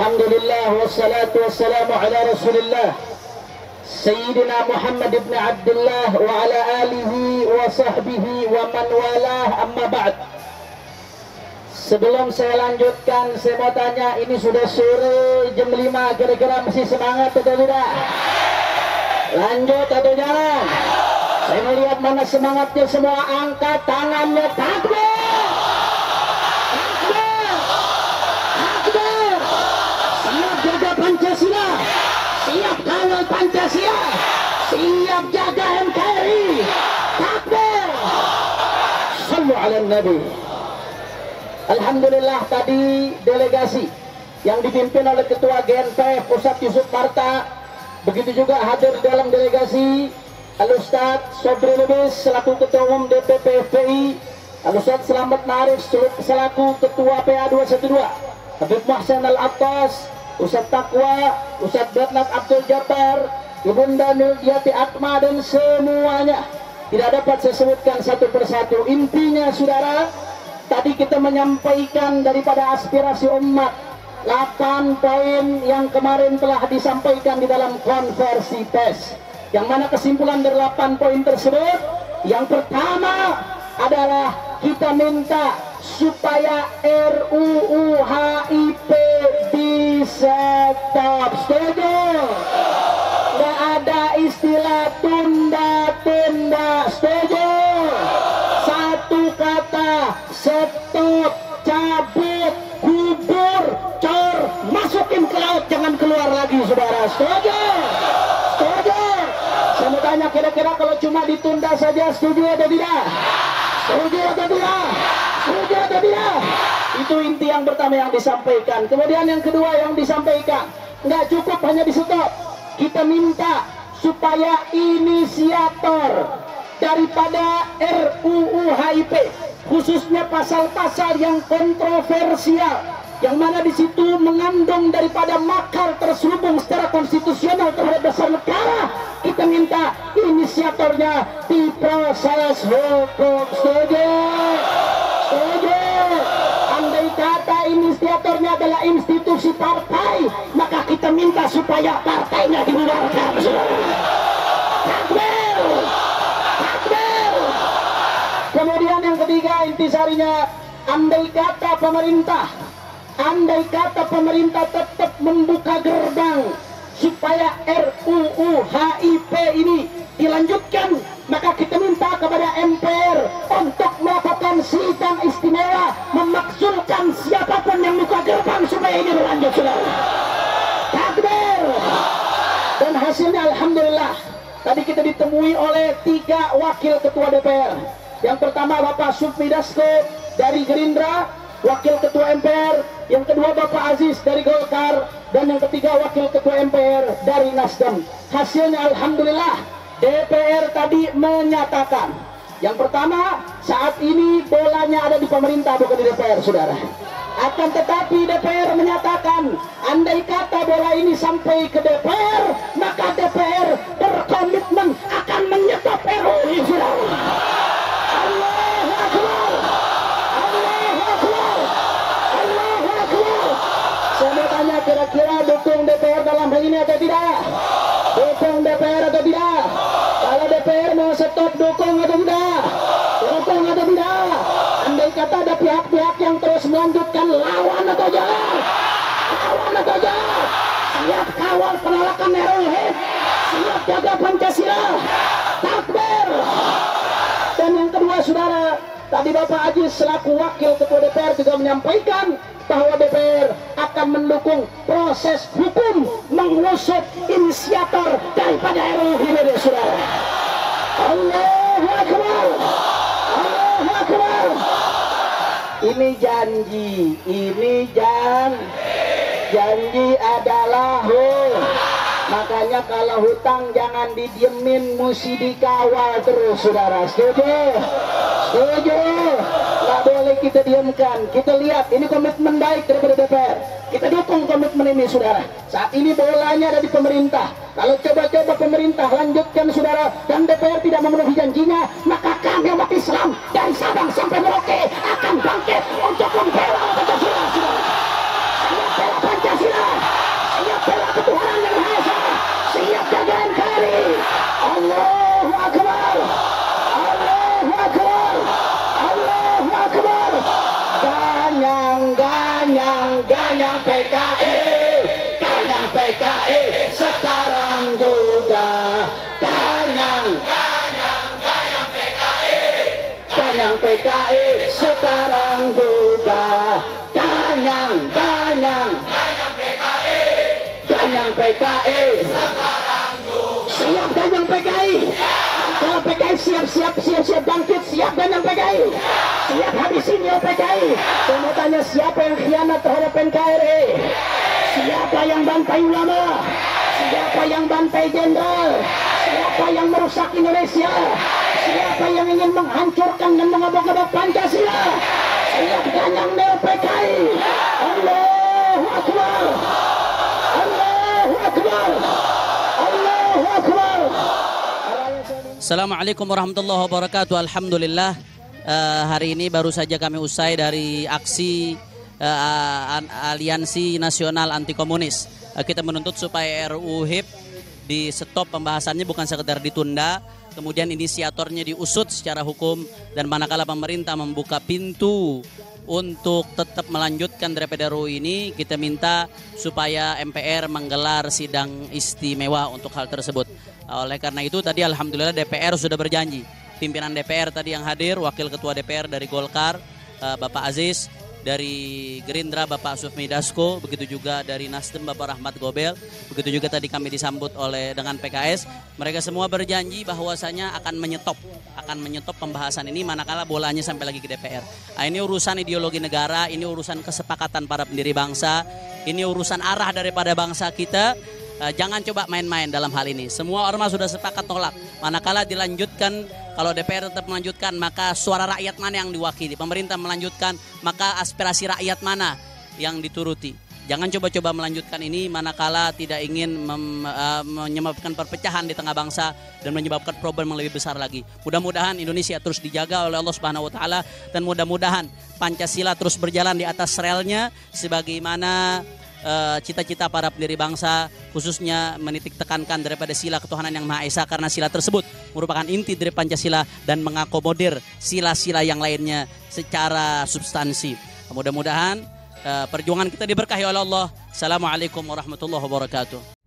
Alhamdulillah wassalatu wassalamu ala Rasulillah Sayyidina Muhammad ibn Abdullah wa ala alihi wa sahbihi wa man walah, amma ba'd. Sebelum saya lanjutkan, saya mau tanya, ini sudah sore jam 5, kira-kira masih semangat atau tidak? Lanjut atau jangan? Saya melihat mana semangatnya semua, angkat tangannya, takbir! Pancasila, siap kawal Pancasila, siap jaga NKRI, takbir, sallu ala nabi. Alhamdulillah, tadi delegasi yang dipimpin oleh Ketua GNPF Pusat Yusuf Marta, begitu juga hadir dalam delegasi Al-Ustadz Sobri Lubis selaku Ketua Umum DPP FPI, Al-Ustadz Selamat Marif selaku Ketua PA 212, Habib Muhsin Al-Attas, Ustadz Taqwa, Ustadz Bernard Abdul Jabbar, Ibunda Nurdiati Atma, dan semuanya tidak dapat saya sebutkan satu persatu. Intinya saudara, tadi kita menyampaikan daripada aspirasi umat 8 poin yang kemarin telah disampaikan di dalam konversi pers, yang mana kesimpulan dari 8 poin tersebut, yang pertama adalah kita minta supaya RUU HIP stop. Setuju? Nggak ada istilah tunda-tunda. Setuju? Satu kata, stop, cabut, kubur, cor, masukin ke laut, jangan keluar lagi, saudara. Setuju? Setuju? Saya mau tanya, kira-kira kalau cuma ditunda saja, setuju atau tidak? Setuju atau tidak? Setuju atau tidak? Itu inti yang pertama yang disampaikan. Kemudian yang kedua yang disampaikan, nggak cukup hanya di stop. Kita minta supaya inisiator daripada RUU HIP, khususnya pasal-pasal yang kontroversial, yang mana di situ mengandung daripada makar terselubung secara konstitusional terhadap dasar negara, kita minta inisiatornya diproses hukum. Setuju? Setuju? Andai kata inisiatornya adalah institusi partai, maka kita minta supaya partainya dibubarkan. Takbir! Takbir! Kemudian yang ketiga, intisarinya, andai kata pemerintah tetap membuka gerbang supaya RUU HIP ini dilanjutkan, maka kita minta kepada MPR untuk melakukan sidang istimewa, memakzulkan siapapun yang buka gerbang supaya ini berlanjut, saudara. Takbir! Dan hasilnya alhamdulillah, tadi kita ditemui oleh 3 wakil ketua DPR. Yang pertama Bapak Supmi Dasko dari Gerindra, wakil ketua MPR, yang kedua Bapak Aziz dari Golkar, dan yang ketiga wakil ketua MPR dari Nasdem. Hasilnya alhamdulillah, DPR tadi menyatakan, yang pertama, saat ini bolanya ada di pemerintah, bukan di DPR, saudara. Akan tetapi DPR menyatakan, andai kata bola ini sampai ke DPR, maka DPR berkomitmen akan menyetop RUU ini, saudara. Allahu Akbar! Allahu Akbar! Allahu Akbar! Saya mau tanya, kira-kira dukung DPR dalam hal ini atau tidak? Dukung DPR atau tidak? Kalau DPR mau stop, dukung atau tidak? Dukung atau tidak? Andai kata ada pihak-pihak yang terus melanjutkan, lawan atau jangan? Lawan atau jangan? Siap kawal penolakan RUU, siap jaga Pancasila, takbir. Dan yang kedua, saudara, tadi Bapak Aziz selaku wakil ketua DPR juga menyampaikan bahwa DPR akan mendukung proses hukum mengusut inisiator daripada RUU ini, saudara. Allahu Akbar! Allahu Akbar! Ini janji, janji adalah makanya kalau hutang jangan didiemin, mesti dikawal terus, saudara. Setuju? Setuju? Nggak boleh kita diamkan. Kita lihat ini komitmen baik daripada DPR. Kita dukung komitmen ini, saudara. Saat ini bolanya ada di pemerintah. Kalau coba-coba pemerintah lanjutkan, saudara, dan DPR tidak memenuhi janjinya, maka kami umat Islam dari Sabang sampai Merauke akan bangkit untuk membela Pancasila, saudara. Membela Pancasila. PKI sekarang juga ganyang PKI siap ganyang PKI. Kalau PKI siap bangkit, siap ganyang PKI, siap habisin ya PKI. Saya mau tanya, siapa yang khianat terhadap NKRI? Siapa yang bantai ulama? Siapa yang bantai jenderal? Siapa yang merusak Indonesia? Siapa yang ingin menghancurkan dan mengobok-obok Pancasila? Siap ganyang neo PKI. Allahu Akbar, Allahu Akbar, Allahu Akbar. Assalamualaikum warahmatullahi wabarakatuh. Alhamdulillah, hari ini baru saja kami usai dari aksi Aliansi Nasional Anti Komunis. Kita menuntut supaya RUU HIP di stop pembahasannya, bukan sekedar ditunda, kemudian inisiatornya diusut secara hukum, dan manakala pemerintah membuka pintu untuk tetap melanjutkan daripada RUU ini, kita minta supaya MPR menggelar sidang istimewa untuk hal tersebut. Oleh karena itu tadi alhamdulillah DPR sudah berjanji. Pimpinan DPR tadi yang hadir, Wakil Ketua DPR dari Golkar Bapak Aziz, dari Gerindra Bapak Sufmi Dasko, begitu juga dari Nasdem Bapak Rahmat Gobel, begitu juga tadi kami disambut dengan PKS. Mereka semua berjanji bahwasanya akan menyetop pembahasan ini manakala bolanya sampai lagi ke DPR. Ini urusan ideologi negara, ini urusan kesepakatan para pendiri bangsa, ini urusan arah daripada bangsa kita. Jangan coba main-main dalam hal ini. Semua ormas sudah sepakat tolak. Manakala dilanjutkan, kalau DPR tetap melanjutkan, maka suara rakyat mana yang diwakili? Pemerintah melanjutkan, maka aspirasi rakyat mana yang dituruti? Jangan coba-coba melanjutkan ini manakala tidak ingin menyebabkan perpecahan di tengah bangsa dan menyebabkan problem yang lebih besar lagi. Mudah-mudahan Indonesia terus dijaga oleh Allah Subhanahu wa taala, dan mudah-mudahan Pancasila terus berjalan di atas relnya sebagaimana cita-cita para pendiri bangsa, khususnya menitik tekankan daripada sila ketuhanan yang Maha Esa, karena sila tersebut merupakan inti dari Pancasila dan mengakomodir sila-sila yang lainnya secara substansi. Mudah-mudahan perjuangan kita diberkahi oleh Allah. Assalamualaikum warahmatullahi wabarakatuh.